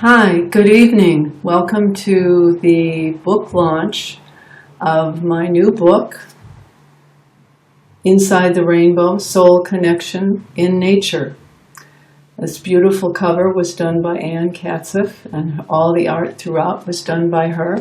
Hi, good evening. Welcome to the book launch of my new book, Inside the Rainbow, Soul Connection in Nature. This beautiful cover was done by Anne Katzeff, and all the art throughout was done by her.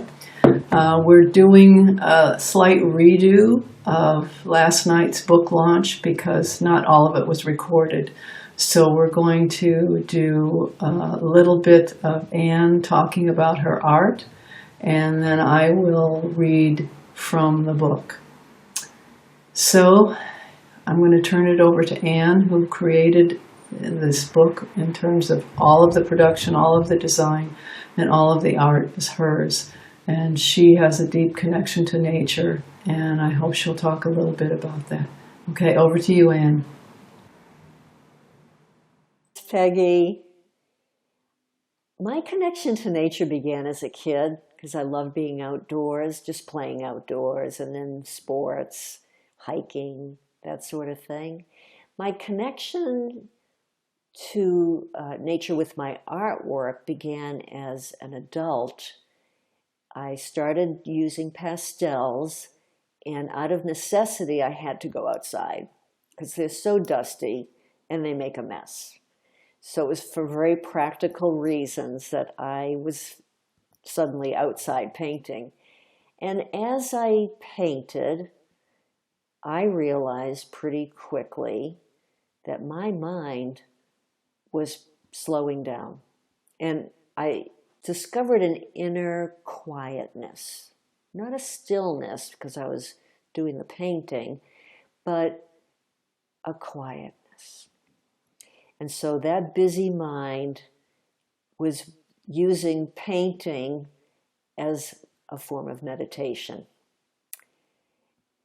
We're doing a slight redo of last night's book launch because not all of it was recorded. So we're going to do a little bit of Anne talking about her art, and then I will read from the book. So I'm going to turn it over to Anne, who created this book in terms of all of the production, all of the design, and all of the art is hers. And she has a deep connection to nature, and I hope she'll talk a little bit about that. Okay, over to you, Anne. Peggy. My connection to nature began as a kid because I loved being outdoors, just playing outdoors, and then sports, hiking, that sort of thing. My connection to nature with my artwork began as an adult. I started using pastels, and out of necessity, I had to go outside because they're so dusty and they make a mess. So it was for very practical reasons that I was suddenly outside painting. And as I painted, I realized pretty quickly that my mind was slowing down. And I discovered an inner quietness, not a stillness because I was doing the painting, but a quietness. And so that busy mind was using painting as a form of meditation.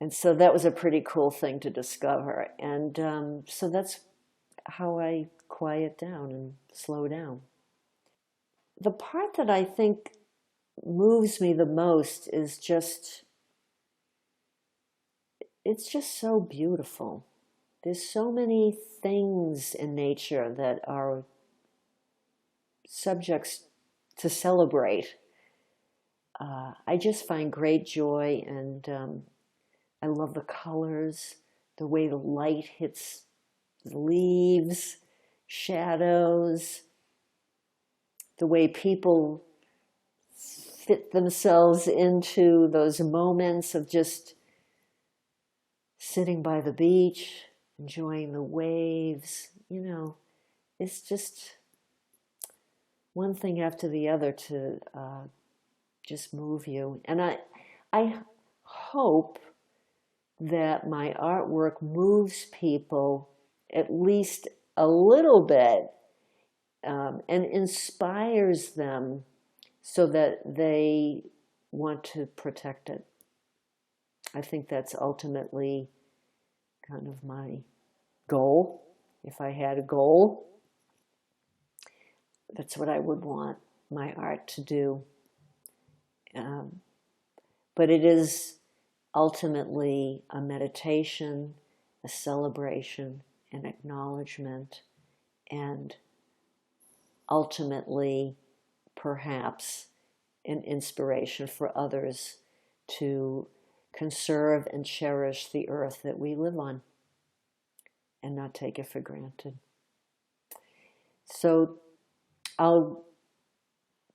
And so that was a pretty cool thing to discover. And so that's how I quiet down and slow down. The part that I think moves me the most is it's just so beautiful. There's so many things in nature that are subjects to celebrate. I just find great joy, and I love the colors, the way the light hits the leaves, shadows, the way people fit themselves into those moments of just sitting by the beach, enjoying the waves. It's just one thing after the other to just move you. And I hope that my artwork moves people at least a little bit and inspires them so that they want to protect it. I think that's ultimately kind of my goal. If I had a goal, that's what I would want my art to do. But it is ultimately a meditation, a celebration, an acknowledgement, and ultimately, perhaps, an inspiration for others to conserve and cherish the earth that we live on and not take it for granted. So I'll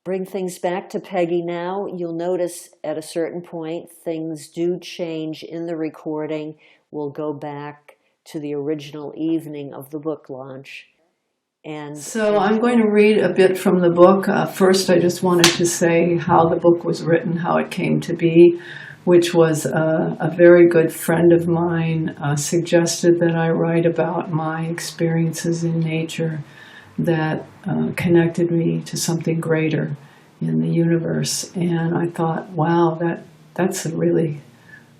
bring things back to Peggy now. You'll notice at a certain point things do change in the recording. We'll go back to the original evening of the book launch. So I'm going to read a bit from the book. First, I just wanted to say how the book was written, how it came to be, which was a very good friend of mine suggested that I write about my experiences in nature that connected me to something greater in the universe. And I thought, wow, that's a really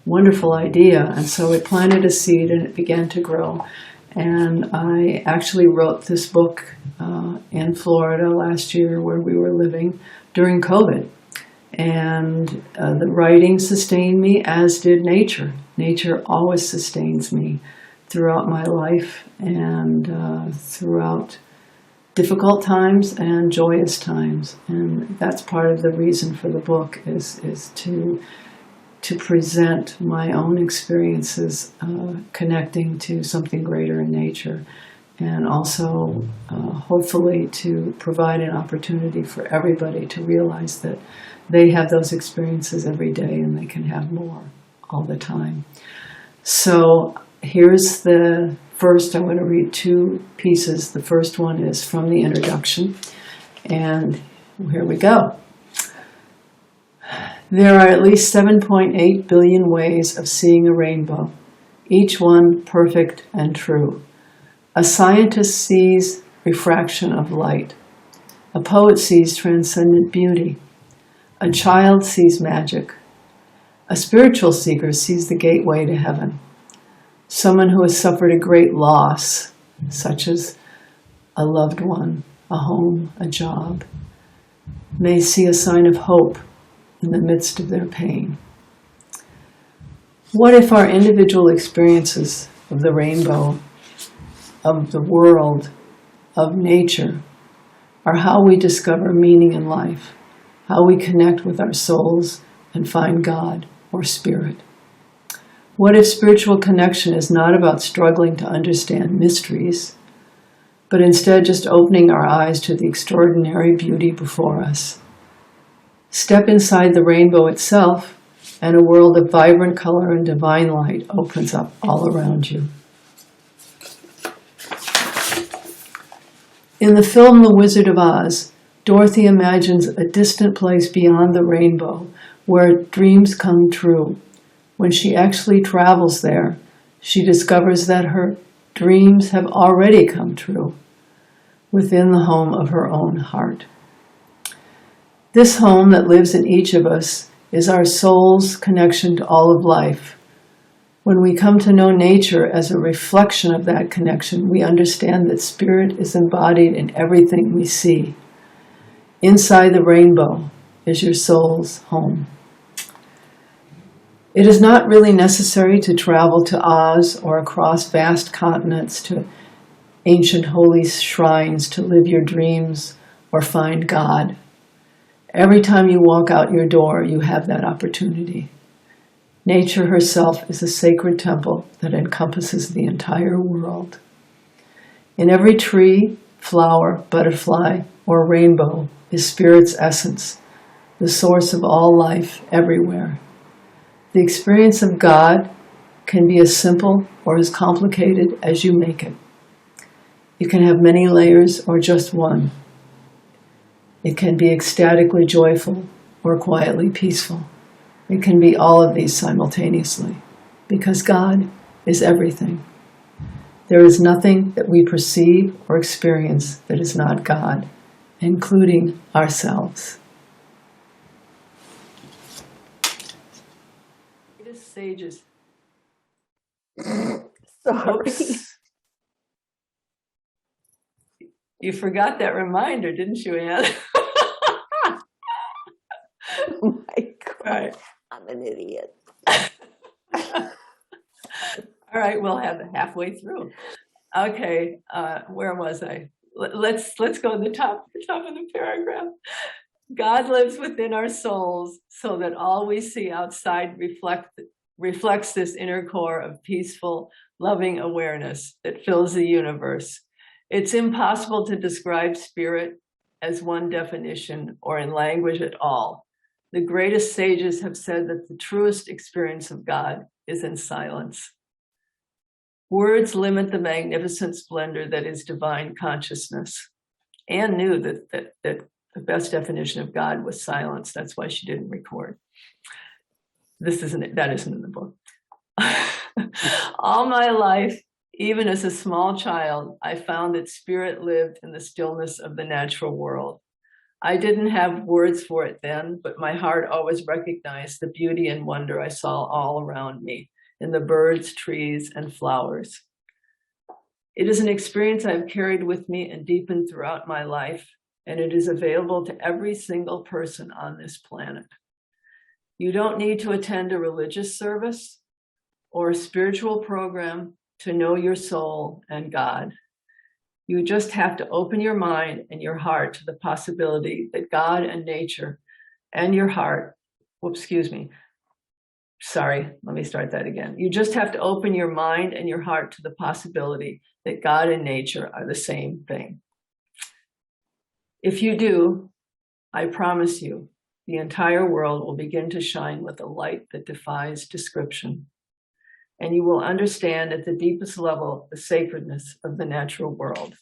wonderful idea. And so it planted a seed and it began to grow. And I actually wrote this book in Florida last year where we were living during COVID. And the writing sustained me, as did nature. Nature always sustains me throughout my life and throughout difficult times and joyous times. And that's part of the reason for the book is to present my own experiences connecting to something greater in nature, and also hopefully to provide an opportunity for everybody to realize that they have those experiences every day and they can have more all the time. So here's the first. I want to read two pieces. The first one is from the introduction, and here we go. There are at least 7.8 billion ways of seeing a rainbow, each one perfect and true. A scientist sees refraction of light. A poet sees transcendent beauty. A child sees magic. A spiritual seeker sees the gateway to heaven. Someone who has suffered a great loss, such as a loved one, a home, a job, may see a sign of hope in the midst of their pain. What if our individual experiences of the rainbow, of the world, of nature, are how we discover meaning in life, how we connect with our souls and find God or spirit? What if spiritual connection is not about struggling to understand mysteries, but instead just opening our eyes to the extraordinary beauty before us? Step inside the rainbow itself, and a world of vibrant color and divine light opens up all around you. In the film The Wizard of Oz, Dorothy imagines a distant place beyond the rainbow where dreams come true. When she actually travels there, she discovers that her dreams have already come true within the home of her own heart. This home that lives in each of us is our soul's connection to all of life. When we come to know nature as a reflection of that connection, we understand that spirit is embodied in everything we see. Inside the rainbow is your soul's home. It is not really necessary to travel to Oz or across vast continents to ancient holy shrines to live your dreams or find God. Every time you walk out your door, you have that opportunity. Nature herself is a sacred temple that encompasses the entire world. In every tree, flower, butterfly, or rainbow is spirit's essence, the source of all life everywhere. The experience of God can be as simple or as complicated as you make it. It can have many layers or just one. It can be ecstatically joyful or quietly peaceful. It can be all of these simultaneously, because God is everything. There is nothing that we perceive or experience that is not God, including ourselves. Greatest sages. Sorry. Oops. You forgot that reminder, didn't you, Anne? Oh my God. Right. I'm an idiot. All right, we'll have it halfway through. Okay, where was I? Let's go to the top of the paragraph. God lives within our souls so that all we see outside reflects this inner core of peaceful, loving awareness that fills the universe. It's impossible to describe spirit as one definition or in language at all. The greatest sages have said that the truest experience of God is in silence. Words limit the magnificent splendor that is divine consciousness. Anne knew that the best definition of God was silence. That's why she didn't record. That isn't in the book. All my life, even as a small child, I found that spirit lived in the stillness of the natural world. I didn't have words for it then, but my heart always recognized the beauty and wonder I saw all around me, in the birds, trees, and flowers. It is an experience I've carried with me and deepened throughout my life, and it is available to every single person on this planet. You don't need to attend a religious service or a spiritual program to know your soul and God. You just have to open your mind and your heart to the possibility that God and nature and your heart, whoops, excuse me. Sorry, let me start that again. You just have to open your mind and your heart to the possibility that God and nature are the same thing. If you do, I promise you, the entire world will begin to shine with a light that defies description. And you will understand at the deepest level the sacredness of the natural world.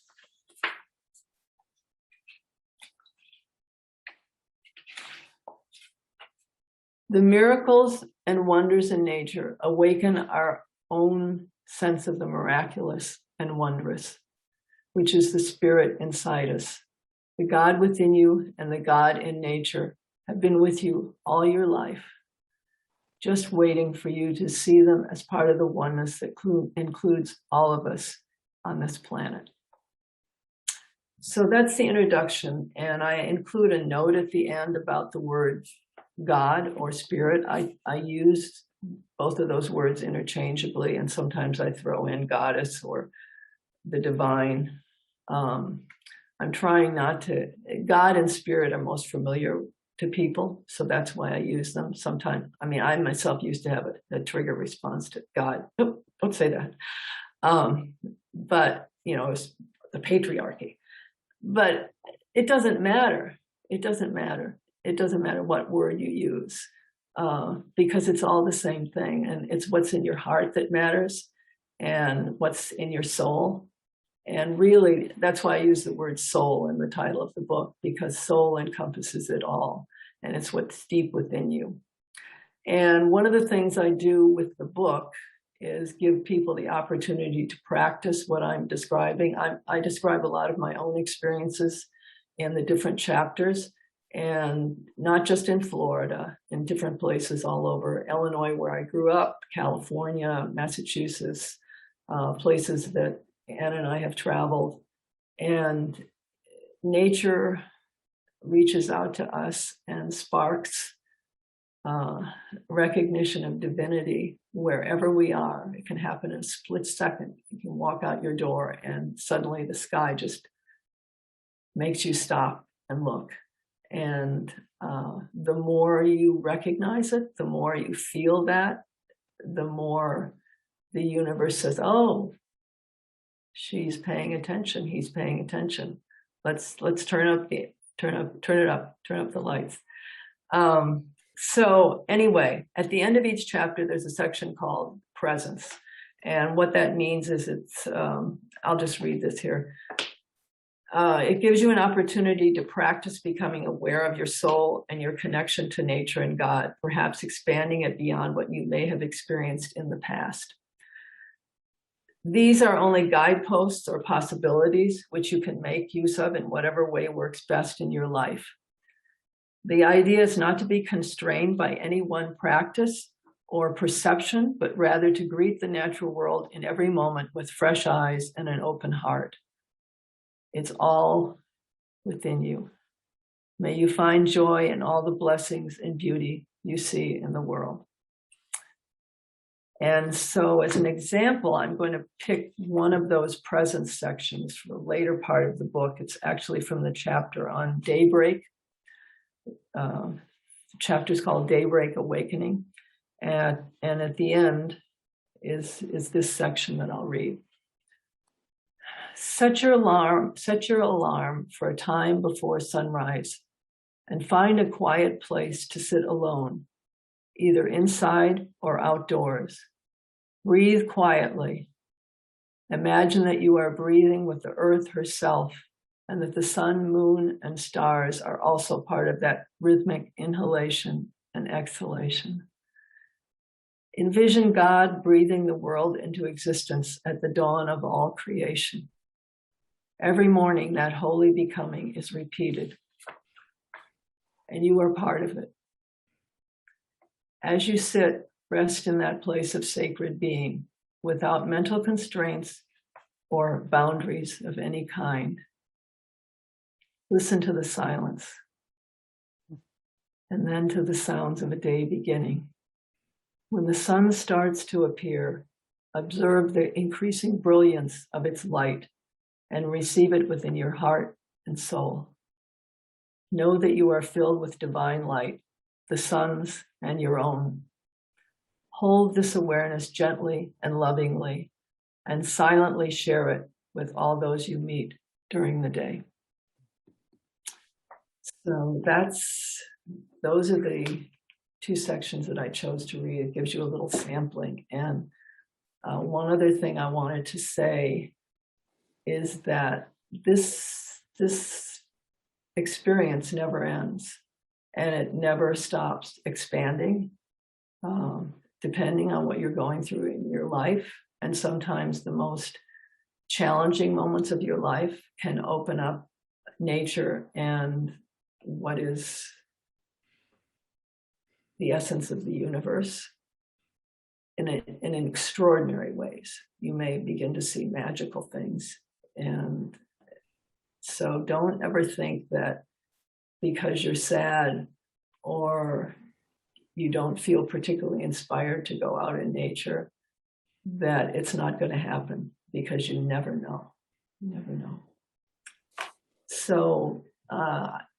The miracles and wonders in nature awaken our own sense of the miraculous and wondrous, which is the spirit inside us. The God within you and the God in nature have been with you all your life, just waiting for you to see them as part of the oneness that includes all of us on this planet. So that's the introduction, and I include a note at the end about the word God or spirit. I use both of those words interchangeably, and sometimes I throw in goddess or the divine. I'm trying not to, God and spirit are most familiar to people, so that's why I use them. Sometimes, I mean, I myself used to have a trigger response to God. Nope, don't say that. But, you know, it's the patriarchy. But it doesn't matter. It doesn't matter. It doesn't matter what word you use, because it's all the same thing. And it's what's in your heart that matters and what's in your soul. And really, that's why I use the word soul in the title of the book, because soul encompasses it all. And it's what's deep within you. And one of the things I do with the book is give people the opportunity to practice what I'm describing. I describe a lot of my own experiences in the different chapters, and not just in Florida, in different places all over Illinois, where I grew up, California, Massachusetts, places that Anne and I have traveled. And nature reaches out to us and sparks recognition of divinity wherever we are. It can happen in a split second. You can walk out your door and suddenly the sky just makes you stop and look. And the more you recognize it, the more you feel that, the more the universe says, oh, she's paying attention, he's paying attention. Let's turn up the lights. So anyway, at the end of each chapter, there's a section called presence. And what that means is it's, I'll just read this here. It gives you an opportunity to practice becoming aware of your soul and your connection to nature and God, perhaps expanding it beyond what you may have experienced in the past. These are only guideposts or possibilities which you can make use of in whatever way works best in your life. The idea is not to be constrained by any one practice or perception, but rather to greet the natural world in every moment with fresh eyes and an open heart. It's all within you. May you find joy in all the blessings and beauty you see in the world. And so as an example, I'm going to pick one of those presence sections for the later part of the book. It's actually from the chapter on Daybreak. The chapter is called Daybreak Awakening. And at the end is this section that I'll read. Set your alarm for a time before sunrise and find a quiet place to sit alone, either inside or outdoors. Breathe quietly. Imagine that you are breathing with the earth herself and that the sun, moon, and stars are also part of that rhythmic inhalation and exhalation. Envision God breathing the world into existence at the dawn of all creation. Every morning, that holy becoming is repeated, and you are part of it. As you sit, rest in that place of sacred being without mental constraints or boundaries of any kind. Listen to the silence, and then to the sounds of a day beginning. When the sun starts to appear, observe the increasing brilliance of its light and receive it within your heart and soul. Know that you are filled with divine light, the sun's and your own. Hold this awareness gently and lovingly, and silently share it with all those you meet during the day. So those are the two sections that I chose to read. It gives you a little sampling. And one other thing I wanted to say is that this experience never ends, and it never stops expanding, depending on what you're going through in your life. And sometimes the most challenging moments of your life can open up nature and what is the essence of the universe in extraordinary ways. You may begin to see magical things. And so don't ever think that because you're sad or you don't feel particularly inspired to go out in nature, that it's not going to happen, because you never know. You never know. So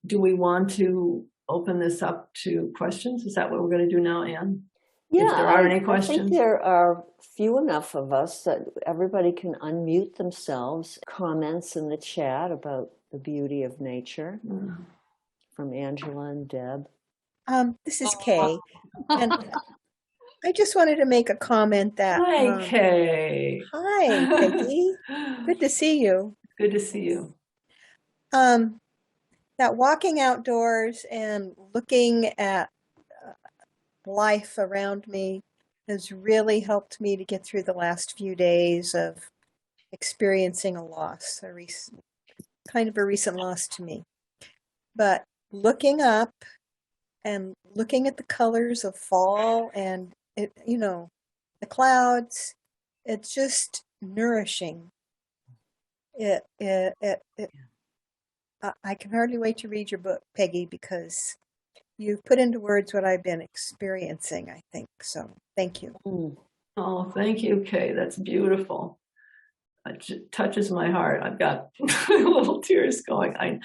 do we want to open this up to questions? Is that what we're going to do now, Anne? Yeah, if there are any questions. I think there are few enough of us that everybody can unmute themselves. Comments in the chat about the beauty of nature from Angela and Deb. This is Kay, and I just wanted to make a comment that. Hi, Kay. Hi, Peggy. Good to see you. Good to see you. That walking outdoors and looking at life around me has really helped me to get through the last few days of experiencing a loss, kind of a recent loss to me. But looking up and looking at the colors of fall and the clouds, it's just nourishing. I can hardly wait to read your book, Peggy, because you've put into words what I've been experiencing, I think. So thank you. Oh, thank you, Kay. That's beautiful. It touches my heart. I've got little tears going. I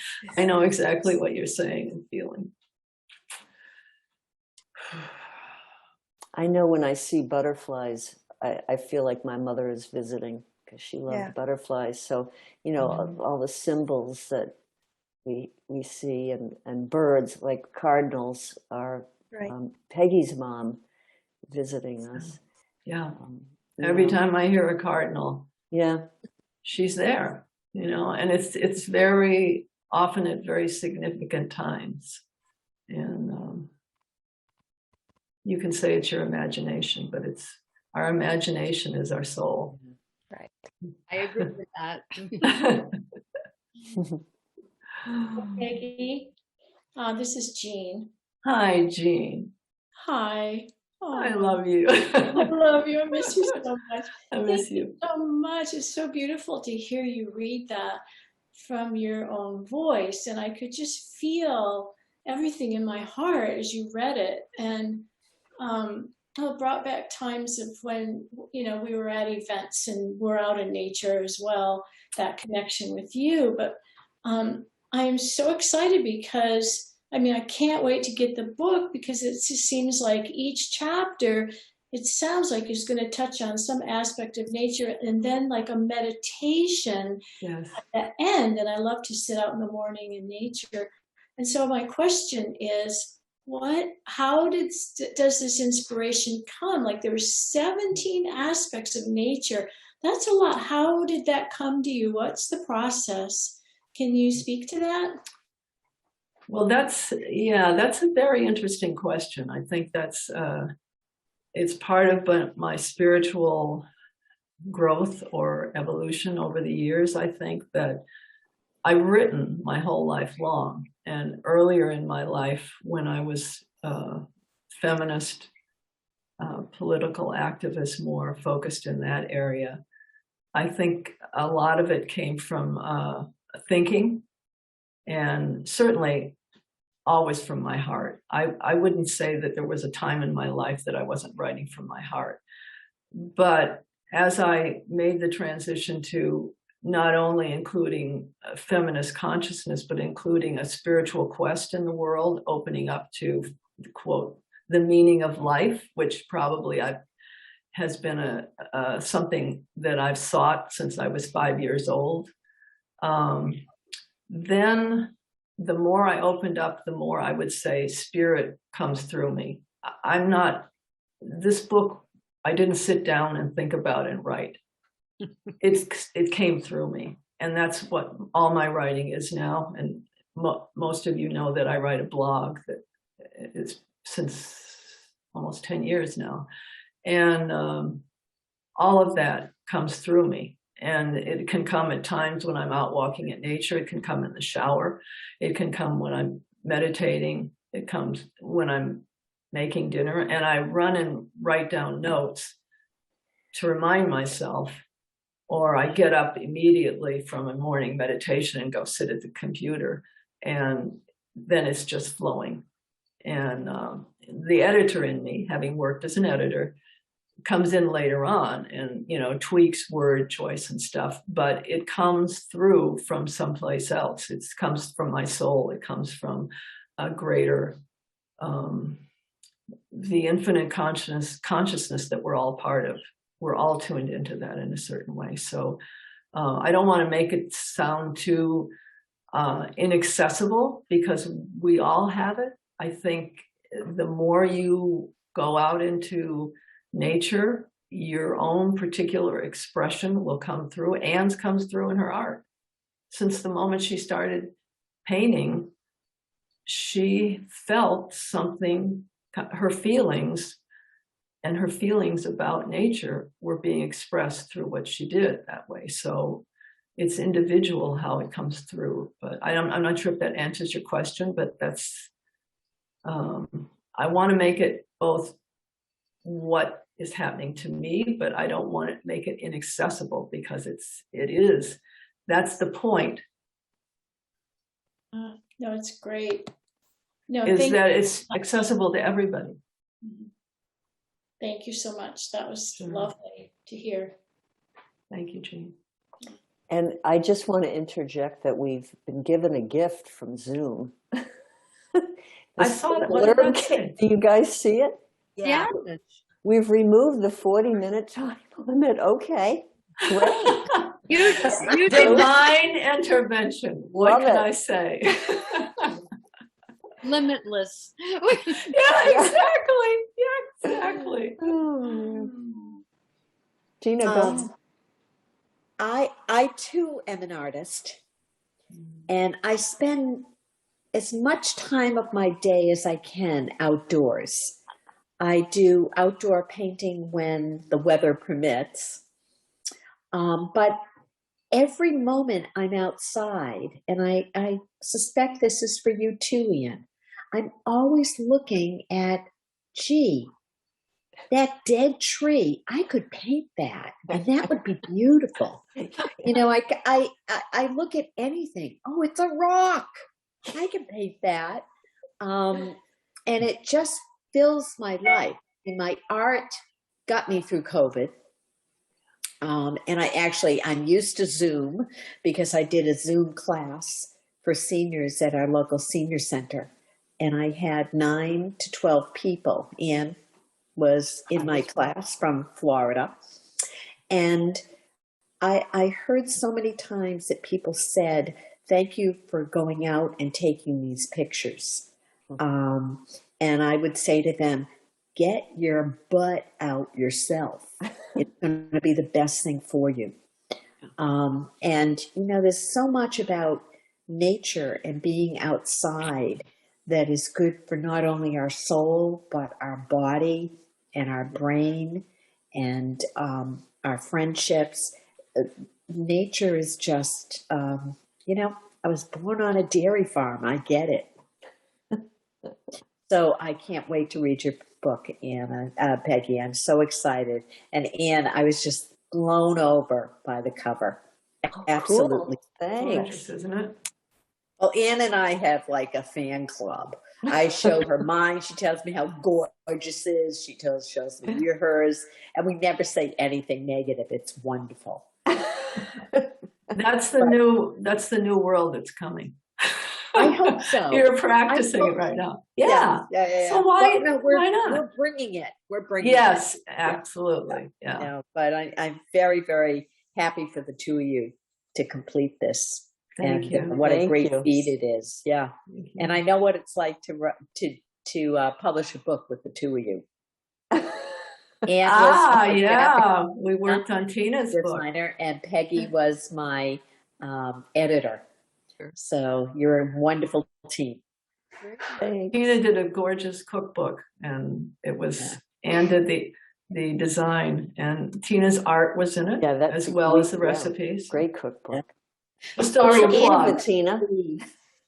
know exactly what you're saying and feeling. I know when I see butterflies, I feel like my mother is visiting, because she loved butterflies. So, all the symbols that we see, and birds like cardinals are Peggy's mom visiting us. Yeah. Every time I hear a cardinal, she's there, and it's very often at very significant times. And you can say it's your imagination, but our imagination is our soul. Right. I agree with that. Peggy, this is Jean. Hi, Jean. Hi. Oh, I love you. I love you. I miss you so much. I miss you so much. It's so beautiful to hear you read that from your own voice, and I could just feel everything in my heart as you read it. And it brought back times of when we were at events and we're out in nature as well. That connection with you, but I am so excited because. I can't wait to get the book, because it just seems like each chapter, it sounds like it's going to touch on some aspect of nature, and then like a meditation at the end. And I love to sit out in the morning in nature. And so my question is, how does this inspiration come? Like there were 17 aspects of nature. That's a lot. How did that come to you? What's the process? Can you speak to that? Well, that's a very interesting question. I think it's part of my spiritual growth or evolution over the years. I think that I've written my whole life long, and earlier in my life, when I was a feminist, political activist, more focused in that area, I think a lot of it came from thinking, and certainly always from my heart. I wouldn't say that there was a time in my life that I wasn't writing from my heart. But as I made the transition to not only including feminist consciousness, but including a spiritual quest in the world, opening up to, quote, the meaning of life, which probably has been something that I've sought since I was 5 years old. Then the more I opened up, the more I would say spirit comes through me. This book, I didn't sit down and think about and write. It came through me. And that's what all my writing is now. And most of you know that I write a blog that is since almost 10 years now. And all of that comes through me. And it can come at times when I'm out walking in nature. It can come in the shower. It can come when I'm meditating. It comes when I'm making dinner. And I run and write down notes to remind myself, or I get up immediately from a morning meditation and go sit at the computer. And then it's just flowing. And the editor in me, having worked as an editor, comes in later on and, tweaks word choice and stuff, but it comes through from someplace else. It comes from my soul. It comes from a greater, the infinite consciousness that we're all part of. We're all tuned into that in a certain way. So I don't want to make it sound too inaccessible, because we all have it. I think the more you go out into nature, your own particular expression will come through. Anne's comes through in her art. Since the moment she started painting, she felt something, her feelings about nature were being expressed through what she did that way. So it's individual how it comes through. But I'm not sure if that answers your question, but that's, I want to make it both what is happening to me, but I don't want to make it inaccessible, because that's the point. No, it's great. No, is that it's accessible to everybody. Thank you so much. That was Sure. lovely to hear. Thank you, Jean. And I just want to interject that we've been given a gift from Zoom. I saw that. What did that say? Do you guys see it? Yeah. We've removed the 40-minute time limit. Okay, great. You Divine intervention. What can I say? limitless. Yeah, exactly. Yeah, exactly. Gina, go. I too am an artist, and I spend as much time of my day as I can outdoors. I do outdoor painting when the weather permits, but every moment I'm outside, and I suspect this is for you too, Ian, I'm always looking at, gee, that dead tree, I could paint that, and that would be beautiful. I look at anything. Oh, it's a rock. I can paint that. And it just fills my life. And my art got me through COVID. And I'm used to Zoom, because I did a Zoom class for seniors at our local senior center. And I had 9 to 12 people. Anne was in my class from Florida. And I heard so many times that people said, thank you for going out and taking these pictures. And I would say to them, get your butt out yourself. It's going to be the best thing for you. And, there's so much about nature and being outside that is good for not only our soul, but our body and our brain and our friendships. Nature is just, I was born on a dairy farm. I get it. So I can't wait to read your book, Anna, Peggy. I'm so excited. And Anne, I was just blown over by the cover. Absolutely. Cool. Thanks. Gorgeous, isn't it? Well, Anne and I have like a fan club. I show her mine. She tells me how gorgeous it is. She shows me hers. And we never say anything negative. It's wonderful. That's the new world that's coming. I hope so. You're practicing it right now. Yeah. So why no, why not? We're bringing it. We're bringing Yes, it. absolutely. Yeah. No, but I'm very, very happy for the two of you to complete this. Thank you. What Thank a great you. feat it is. Yeah. Thank you. And I know what it's like to publish a book with the two of you. And yeah. We worked on Tina's book. designer, and Peggy was my editor. Sure. So you're a wonderful team. Thanks. Tina did a gorgeous cookbook, and it was Anne did the design, and Tina's art was in it, as well as the recipes. Great cookbook. Sorry, Tina.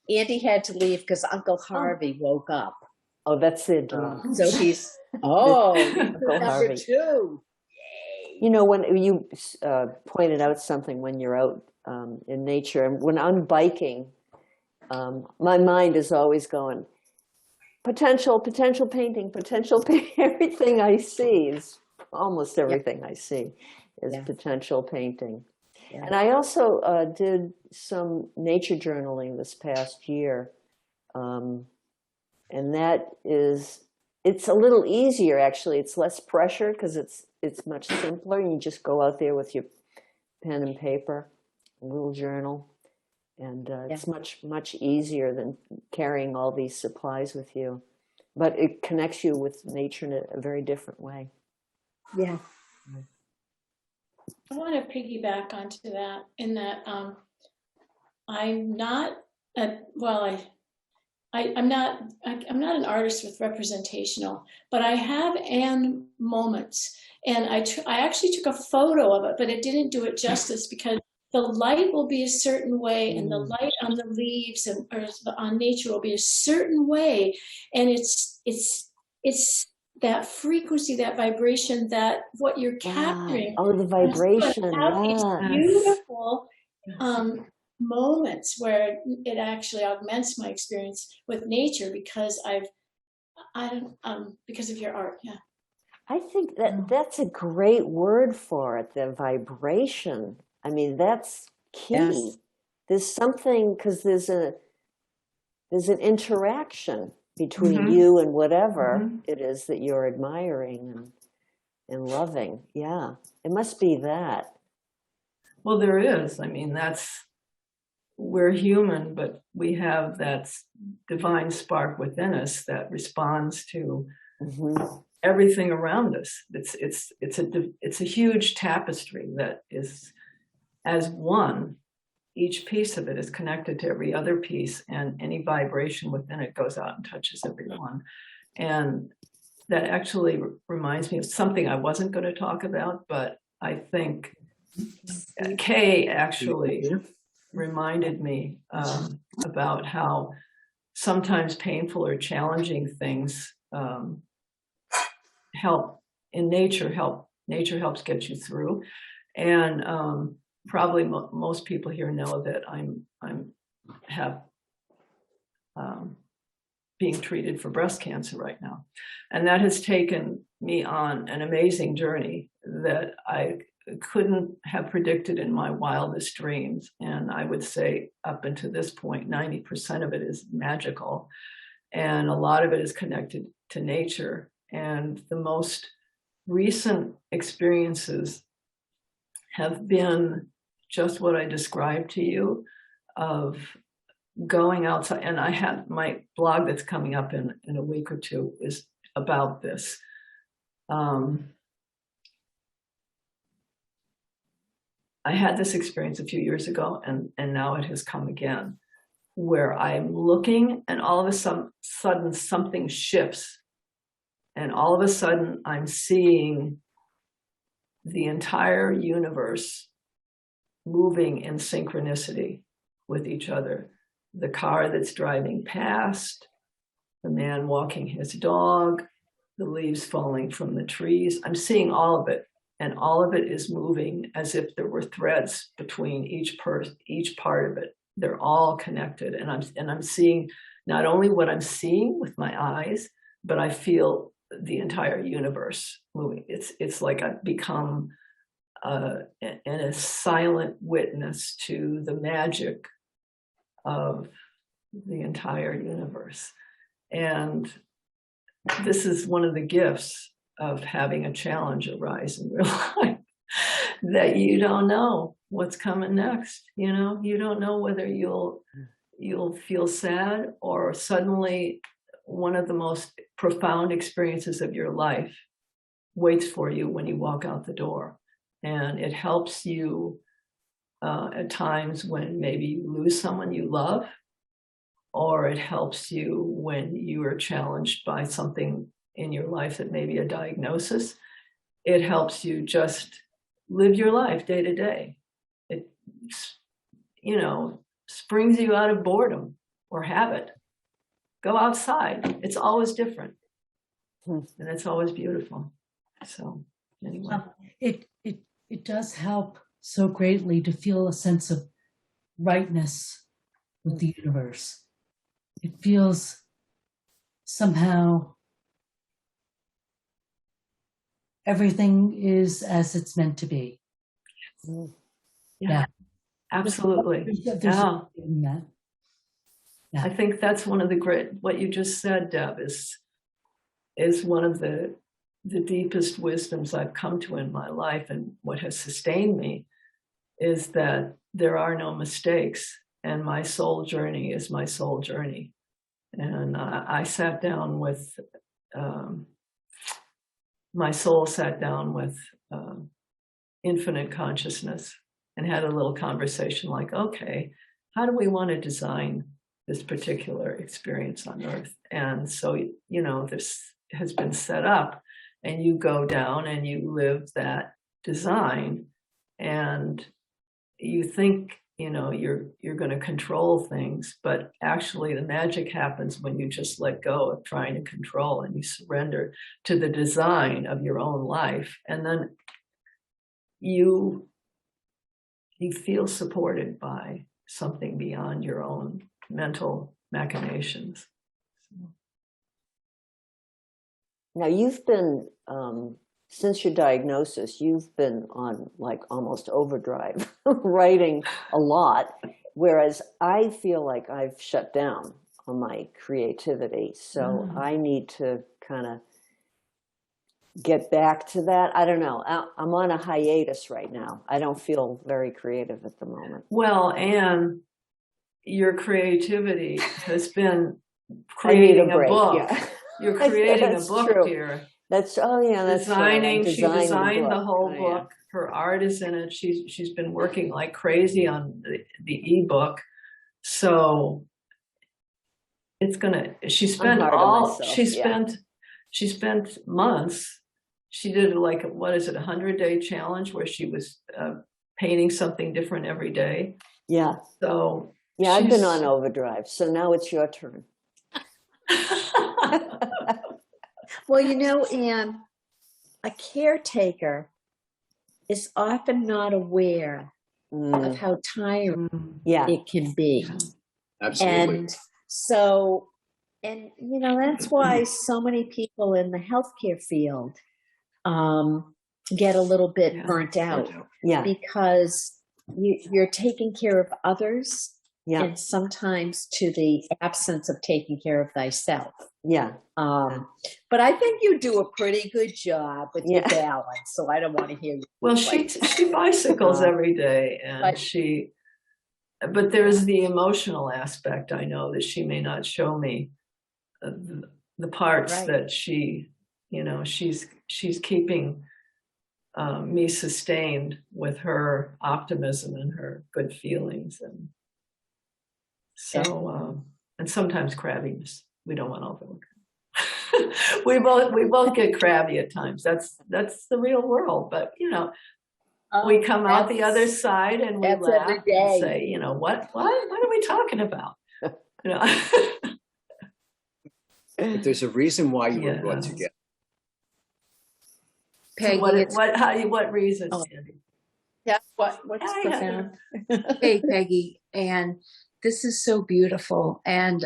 Andy had to leave because Uncle Harvey woke up. Oh, that's it. So he's Uncle number Harvey. 2. You know, when you pointed out something when you're out in nature, and when I'm biking, my mind is always going, potential painting, everything I see is, almost everything I see is potential painting. Yeah. And I also did some nature journaling this past year. And that is, it's a little easier actually. It's less pressure because it's much simpler. You just go out there with your pen and paper, a little journal, and it's much easier than carrying all these supplies with you. But it connects you with nature in a very different way. Yeah. I want to piggyback onto that in that I'm not I'm not an artist with representational, but I have Anne moments, and I actually took a photo of it, but it didn't do it justice because the light will be a certain way, and the light on the leaves or on nature will be a certain way, and it's that frequency, that vibration, that what you're capturing. Oh, the vibration. These beautiful moments where it actually augments my experience with nature because because of your art. Yeah. I think that's a great word for it, the vibration. I mean, that's key. Yes. There's something, because there's an interaction between you and whatever it is that you're admiring and loving. Yeah, it must be that. Well, there is. I mean, we're human, but we have that divine spark within us that responds to everything around us. It's a huge tapestry that is as one. Each piece of it is connected to every other piece, and any vibration within it goes out and touches everyone. And that actually reminds me of something I wasn't going to talk about, but I think Kay actually reminded me about how sometimes painful or challenging things help in nature. Nature helps get you through, and probably most people here know that I'm being treated for breast cancer right now, and that has taken me on an amazing journey that I couldn't have predicted in my wildest dreams. And I would say up until this point, 90% of it is magical, and a lot of it is connected to nature. And the most recent experiences have been just what I described to you, of going outside. And I have my blog that's coming up in a week or two is about this. I had this experience a few years ago, and now it has come again, where I'm looking and all of a sudden something shifts. And all of a sudden I'm seeing the entire universe moving in synchronicity with each other. The car that's driving past, the man walking his dog, the leaves falling from the trees. I'm seeing all of it, and all of it is moving as if there were threads between each part of it. They're all connected, and I'm seeing not only what I'm seeing with my eyes, but I feel the entire universe moving. It's like I've become and a silent witness to the magic of the entire universe. And this is one of the gifts of having a challenge arise in your life, that you don't know what's coming next. You know, you don't know whether you'll feel sad, or suddenly one of the most profound experiences of your life waits for you when you walk out the door. And it helps you at times when maybe you lose someone you love, or it helps you when you are challenged by something in your life that may be a diagnosis. It helps you just live your life day to day. It, you know, springs you out of boredom or habit. Go outside. It's always different. And it's always beautiful. So anyway. It does help so greatly to feel a sense of rightness with the universe. It feels somehow everything is as it's meant to be. Yeah. Absolutely. There's Yeah. in that. Yeah. I think that's one of the great, what you just said, Deb, is one of the deepest wisdoms I've come to in my life, and what has sustained me is that there are no mistakes, and my soul journey is my soul journey. And I sat down with, my soul sat down with infinite consciousness and had a little conversation like, okay, how do we want to design this particular experience on Earth? And so, you know, this has been set up, and you go down and you live that design, and you think, you know, you're going to control things, but actually the magic happens when you just let go of trying to control and you surrender to the design of your own life. And then you feel supported by something beyond your own mental machinations. Now you've been, since your diagnosis, you've been on like almost overdrive, writing a lot, whereas I feel like I've shut down on my creativity. So I need to kind of get back to that. I don't know. I'm on a hiatus right now. I don't feel very creative at the moment. Well, Anne, your creativity has been creating a book. Yeah. You're creating a book true. here. That's She designed the whole book. Yeah. Her art is in it. She's been working like crazy on the ebook. So it's gonna. She spent months. She did like, what is it, 100-day challenge where she was painting something different every day. Yeah. So yeah, I've been on overdrive. So now it's your turn. Well, you know, Anne, a caretaker is often not aware of how tiring it can be. Absolutely. And so, and you know, that's why so many people in the healthcare field get a little bit burnt out. Yeah. Because you're taking care of others, and sometimes to the absence of taking care of thyself. Yeah. But I think you do a pretty good job with your balance, so I don't want to hear you. Well, she bicycles every day, and but there's the emotional aspect. I know that she may not show me the parts that she, you know, she's keeping me sustained with her optimism and her good feelings, and so and sometimes crabbiness. We don't want to overlook it. we both get crabby at times. That's the real world. But you know, we come out the other side and we laugh and say, you know, what are we talking about? You know. But there's a reason why you were brought together. Peggy, so what reason, Sandy? Yeah, what's profound? Hey, Peggy, and this is so beautiful. And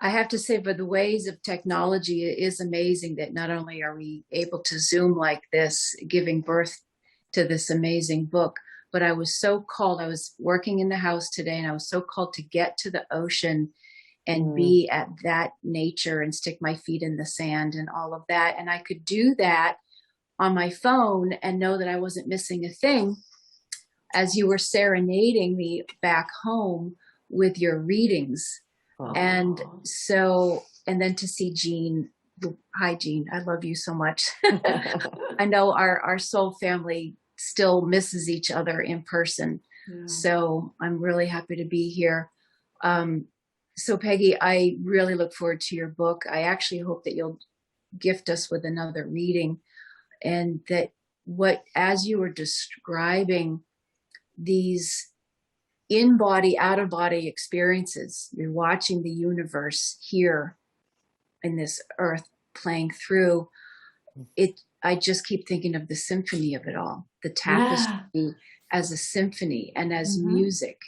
I have to say, for the ways of technology, it is amazing that not only are we able to Zoom like this, giving birth to this amazing book. But I was so called. I was working in the house today, and I was so called to get to the ocean and be at that nature and stick my feet in the sand and all of that. And I could do that on my phone and know that I wasn't missing a thing as you were serenading me back home with your readings. And so, and then to see Jean. Hi, Jean. I love you so much. I know our soul family still misses each other in person. Yeah. So I'm really happy to be here. So Peggy, I really look forward to your book. I actually hope that you'll gift us with another reading, and that as you were describing these in-body, out-of-body experiences, you're watching the universe here in this earth playing through it. I just keep thinking of the symphony of it all, the tapestry as a symphony and as music,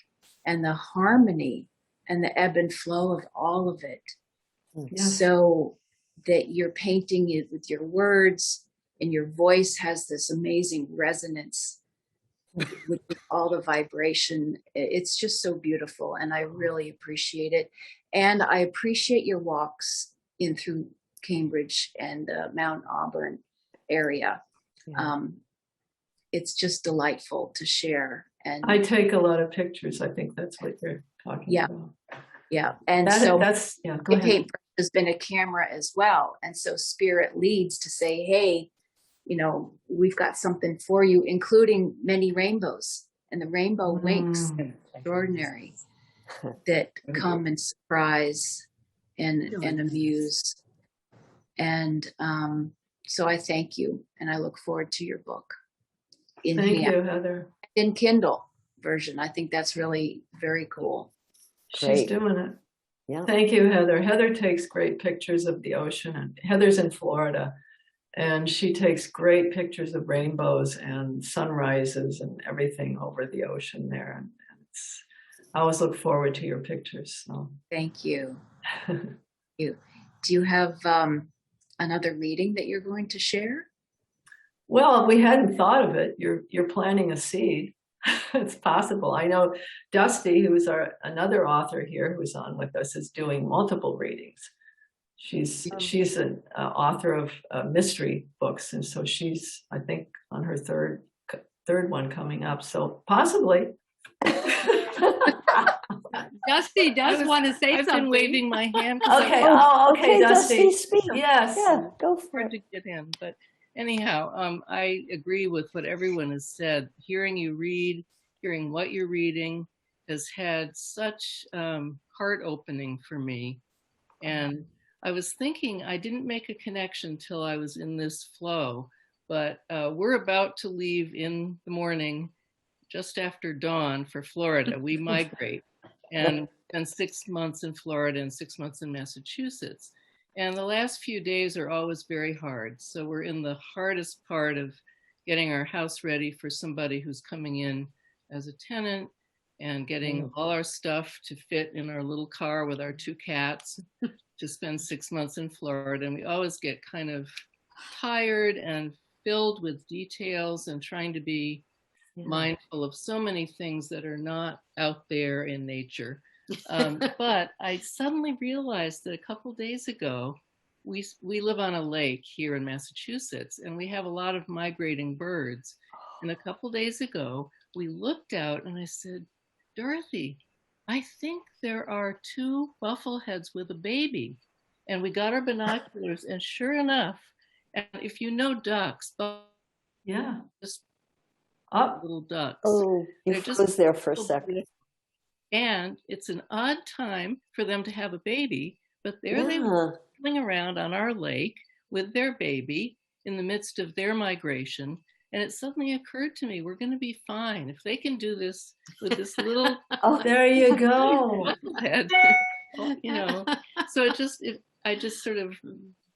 and the harmony and the ebb and flow of all of it. Yes. So that you're painting it with your words, and your voice has this amazing resonance with all the vibration. It's just so beautiful, and I really appreciate it. And I appreciate your walks in through Cambridge and Mount Auburn area. Yeah. It's just delightful to share. And I take a lot of pictures. I think that's what you're talking about. Yeah. And go my ahead. paintbrush has been a camera as well. And so Spirit leads to say, hey, we've got something for you, including many rainbows. And the rainbow winks, extraordinary, that come and surprise and amuse. And so I thank you, and I look forward to your book. Thank you, Heather. In Kindle version. I think that's really very cool. She's doing it. Yeah. Thank you, Heather. Heather takes great pictures of the ocean, and Heather's in Florida, and she takes great pictures of rainbows and sunrises and everything over the ocean there. And I always look forward to your pictures. So. Thank you. Do you have another reading that you're going to share? Well, we hadn't thought of it. You're planting a seed. It's possible. I know Dusty, who is another author here who's on with us, is doing multiple readings. She's an author of mystery books, and so she's, I think, on her third one coming up. So possibly. Dusty does want to say something. I've been waving my hand. Okay. Okay, Dusty. Speak. Yes. Yeah, go for it. To get in, but anyhow, I agree with what everyone has said. Hearing you read, hearing what you're reading has had such heart opening for me. And I was thinking, I didn't make a connection till I was in this flow, but we're about to leave in the morning, just after dawn, for Florida. We migrate and spend 6 months in Florida and 6 months in Massachusetts. And the last few days are always very hard. So we're in the hardest part of getting our house ready for somebody who's coming in as a tenant, and getting all our stuff to fit in our little car with our 2 cats to spend 6 months in Florida. And we always get kind of tired and filled with details and trying to be mindful of so many things that are not out there in nature. But I suddenly realized that a couple days ago, we live on a lake here in Massachusetts, and we have a lot of migrating birds. And a couple days ago, we looked out and I said, Dorothy, I think there are 2 buffleheads with a baby. And we got our binoculars, and sure enough, and if you know ducks, just little ducks. Oh, you froze there for a second. And it's an odd time for them to have a baby, but there they were swimming around on our lake with their baby in the midst of their migration. And it suddenly occurred to me, we're going to be fine. If they can do this with this little... there you go. Head, So I just sort of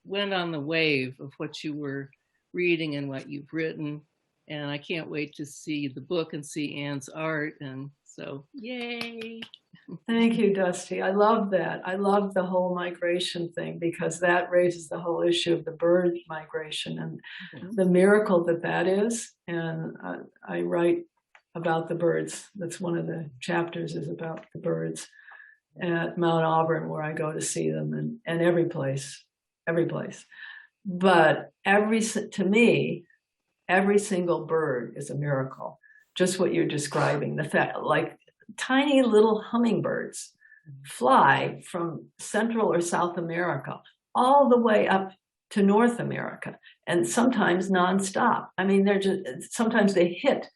went on the wave of what you were reading and what you've written. And I can't wait to see the book and see Anne's art. And so, yay. Thank you, Dusty. I love that. I love the whole migration thing, because that raises the whole issue of the bird migration and the miracle that is. And I write about the birds. That's one of the chapters, is about the birds at Mount Auburn, where I go to see them, and every place. But to me, every single bird is a miracle. Just what you're describing, the fact, like tiny little hummingbirds fly from Central or South America all the way up to North America, and sometimes nonstop. I mean, sometimes they hit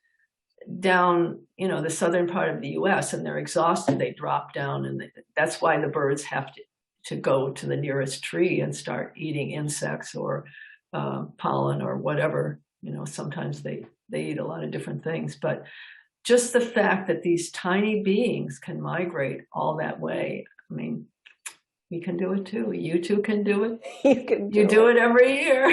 down, the southern part of the US, and they're exhausted. They drop down, and that's why the birds have to go to the nearest tree and start eating insects or pollen or whatever. Sometimes they eat a lot of different things, but just the fact that these tiny beings can migrate all that way, I mean, we can do it too. You two can do it. You do it every year.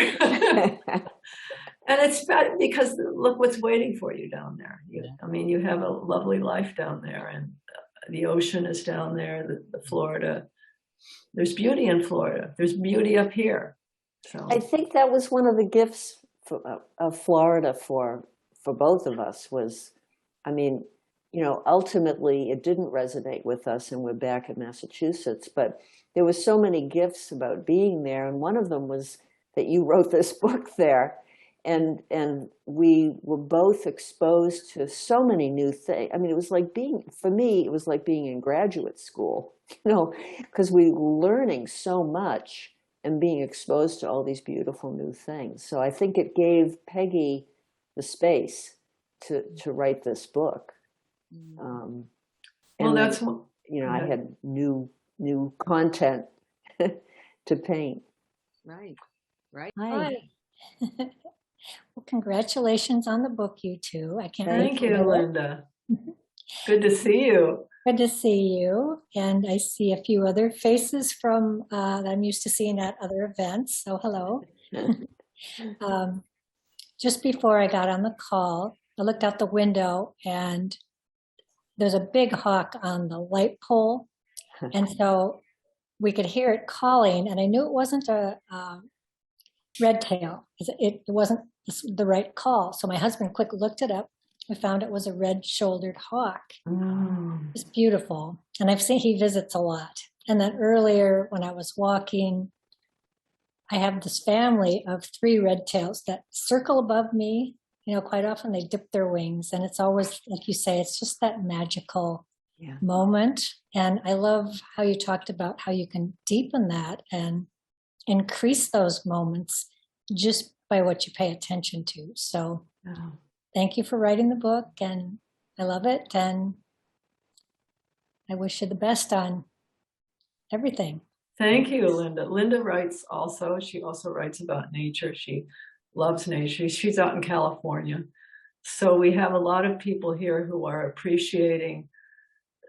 And it's bad because look what's waiting for you down there. You have a lovely life down there, and the ocean is down there, the Florida. There's beauty in Florida. There's beauty up here. So I think that was one of the gifts of Florida for both of us was, ultimately it didn't resonate with us, and we're back in Massachusetts, but there were so many gifts about being there. And one of them was that you wrote this book there. And we were both exposed to so many new things. It was like for me, it was like being in graduate school, because we were learning so much and being exposed to all these beautiful new things. So I think it gave Peggy the space to write this book. Well, that's what, I had new content to paint. Right. Hi. Well, congratulations on the book, you two. I can't wait. Thank you, Linda. Good to see you. Good to see you. And I see a few other faces from that I'm used to seeing at other events. So hello. Just before I got on the call, I looked out the window and there's a big hawk on the light pole. And so we could hear it calling, and I knew it wasn't a red tail. It wasn't the right call. So my husband quickly looked it up. We found it was a red-shouldered hawk. It's beautiful. And I've seen he visits a lot. And then earlier when I was walking, I have this family of 3 red tails that circle above me. Quite often they dip their wings, and it's always, like you say, it's just that magical moment. And I love how you talked about how you can deepen that and increase those moments just by what you pay attention to. So thank you for writing the book, and I love it, and I wish you the best on everything. Thank you, Linda. Linda writes also. She also writes about nature. She loves nature. She's out in California. So we have a lot of people here who are appreciating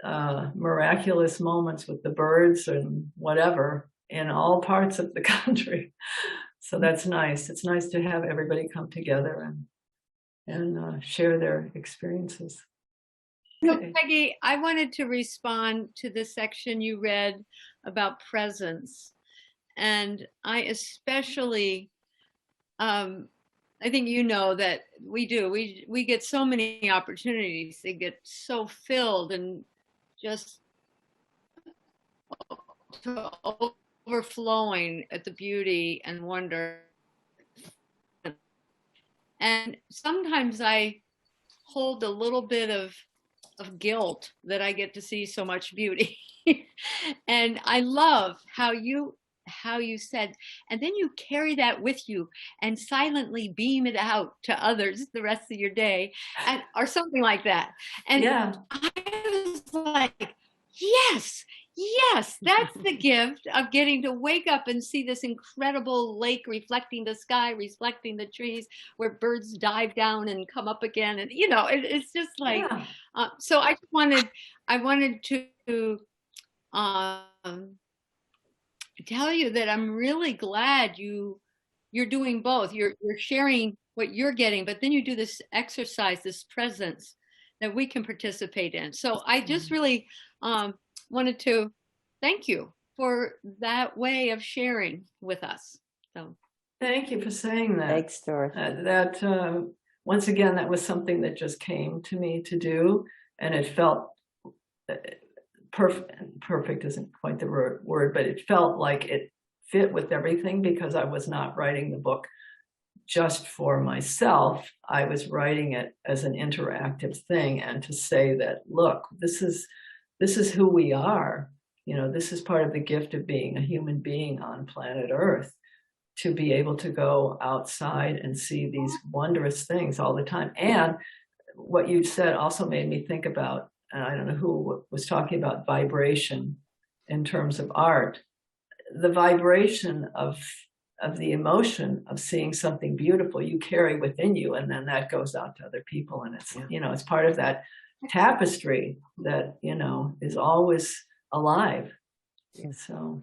miraculous moments with the birds and whatever in all parts of the country. So that's nice. It's nice to have everybody come together and share their experiences. Okay. Peggy, I wanted to respond to the section you read about presence. And I especially, I think that we do. We get so many opportunities. They get so filled and just overflowing at the beauty and wonder. And sometimes I hold a little bit of guilt that I get to see so much beauty. And I love how you said, and then you carry that with you and silently beam it out to others the rest of your day, or something like that. And I was like, yes, that's the gift of getting to wake up and see this incredible lake reflecting the sky, reflecting the trees, where birds dive down and come up again. And, it's just like, so I wanted to tell you that I'm really glad you're doing both. You're sharing what you're getting, but then you do this exercise, this presence that we can participate in. So I just really wanted to thank you for that way of sharing with us. So thank you for saying that. Thanks, Dorothy. Once again, that was something that just came to me to do, and it felt perfect. Perfect isn't quite the word, but it felt like it fit with everything, because I was not writing the book just for myself. I was writing it as an interactive thing, and to say that, look, this is who we are. You know, this is part of the gift of being a human being on planet Earth, to be able to go outside and see these wondrous things all the time. And what you said also made me think about, and I don't know who was talking about vibration in terms of art, the vibration of the emotion of seeing something beautiful you carry within you, and then that goes out to other people, and it's, you know, it's part of that tapestry that, you know, is always alive. So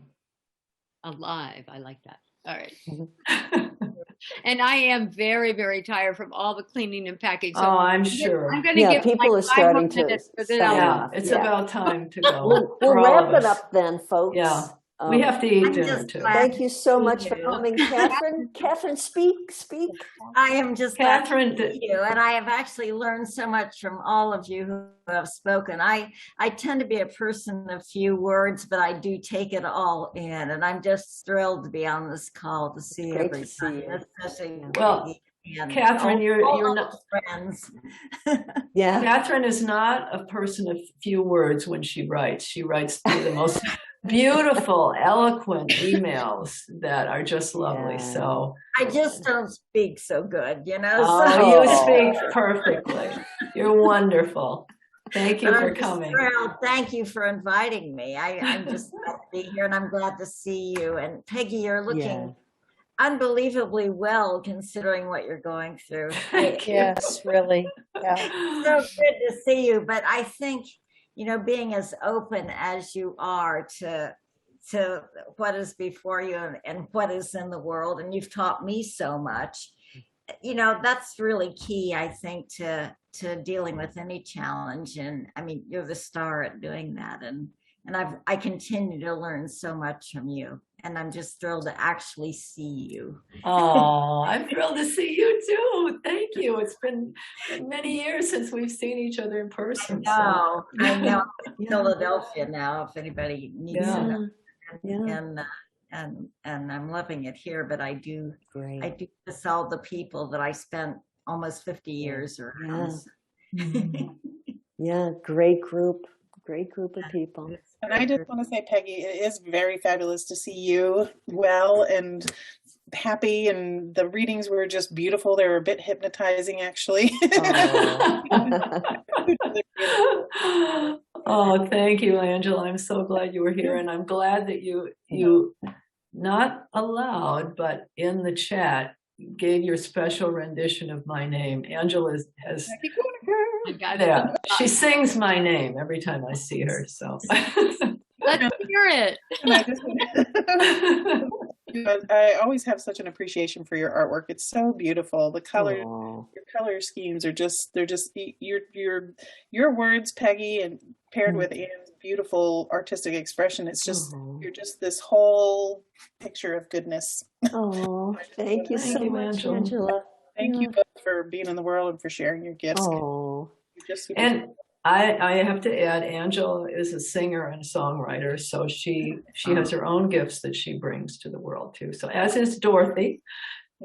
alive, I like that. All right. And I am very, very tired from all the cleaning and packing. So I'm sure. I'm going to give people like are starting 5 to minutes, but then sign I'll- off. It's about time to go. We'll for all wrap of it us. up then, folks. Yeah. We have to eat dinner too. Thank you so much for coming, Catherine. Catherine, speak. I am just glad Catherine, to meet you, and I have actually learned so much from all of you who have spoken. I tend to be a person of few words, but I do take it all in, and I'm just thrilled to be on this call to see Great to everybody. see you. Especially well, and Catherine, you're all not friends. Yeah. Catherine is not a person of few words when she writes. She writes the most beautiful, eloquent emails that are just lovely. Yeah. So I just don't speak so good, you know. oh, you speak perfectly. You're wonderful. Thank you But for I'm just coming. thrilled. Thank you for inviting me. I'm just glad to be here, and I'm glad to see you. And Peggy, you're looking unbelievably well considering what you're going through. Yes, really. Yeah. So good to see you. But I think, you know, being as open as you are to what is before you and what is in the world, and you've taught me so much, you know, that's really key, I think, to dealing with any challenge. And I mean, you're the star at doing that, and I continue to learn so much from you, and I'm just thrilled to actually see you. Oh, I'm thrilled to see you too. Thank you. It's been many years since we've seen each other in person. I know. I'm in Philadelphia now, if anybody needs to know. And I'm loving it here, but I do miss all the people that I spent almost 50 years around. Yeah, great group of people. And I just want to say, Peggy, it is very fabulous to see you well and happy, and the readings were just beautiful. They were a bit hypnotizing, actually. Oh, thank you, Angela. I'm so glad you were here, and I'm glad that you not aloud, but in the chat, gave your special rendition of my name. Angela has Peggy Kornegger. Yeah, she sings my name every time I see her. So let's hear it. I always have such an appreciation for your artwork. It's so beautiful. The color, your color schemes are they're just your words, Peggy, and paired with Anne's beautiful artistic expression. It's just you're just this whole picture of goodness. Oh, thank you so much, Angela. Thank you both for being in the world and for sharing your gifts. Oh, and I have to add, Angela is a singer and songwriter, so she has her own gifts that she brings to the world too. So as is Dorothy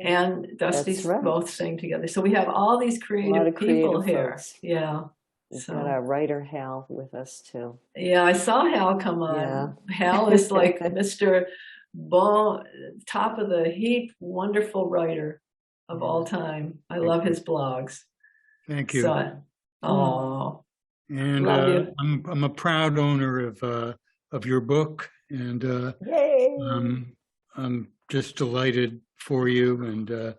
and Dusty's both sing together. So we have all these creative people here. Folks. Yeah. We've got our writer Hal with us too. Yeah, I saw Hal come on. Yeah. Hal is like Mr. Top of the heap, wonderful writer of all time. I love his blogs. Thank you. So, and I'm a proud owner of your book, and I'm just delighted for you, and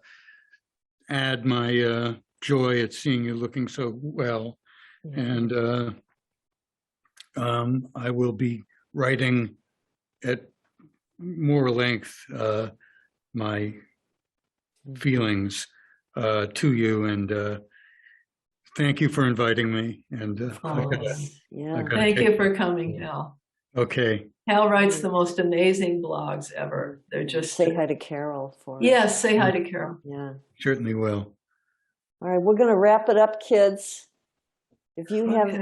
add my joy at seeing you looking so well. And I will be writing at more length my feelings to you, and thank you for inviting me. And Thank you for coming, Hal. Okay. Hal writes the most amazing blogs ever. They're just say hi to Carol for us. Yes, say hi to Carol. Yeah. Certainly will. All right, we're going to wrap it up, kids. If you have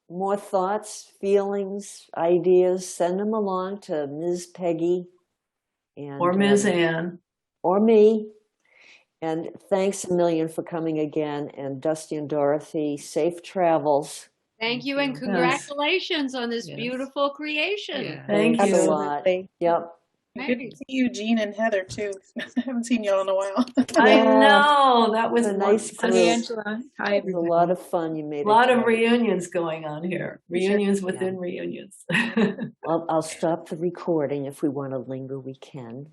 more thoughts, feelings, ideas, send them along to Ms. Peggy or Ms. Anne or me. And thanks a million for coming again. And Dusty and Dorothy, safe travels. Thank you, and congratulations on this beautiful creation. Yeah. Thank you. a lot. Yep. Good to see you, Jean and Heather, too. I haven't seen y'all in a while. I know. That was a nice group. Angela. Hi, everybody. It was a lot of fun. You made a lot of reunions going on here. Reunions within reunions. I'll stop the recording. If we want to linger, we can.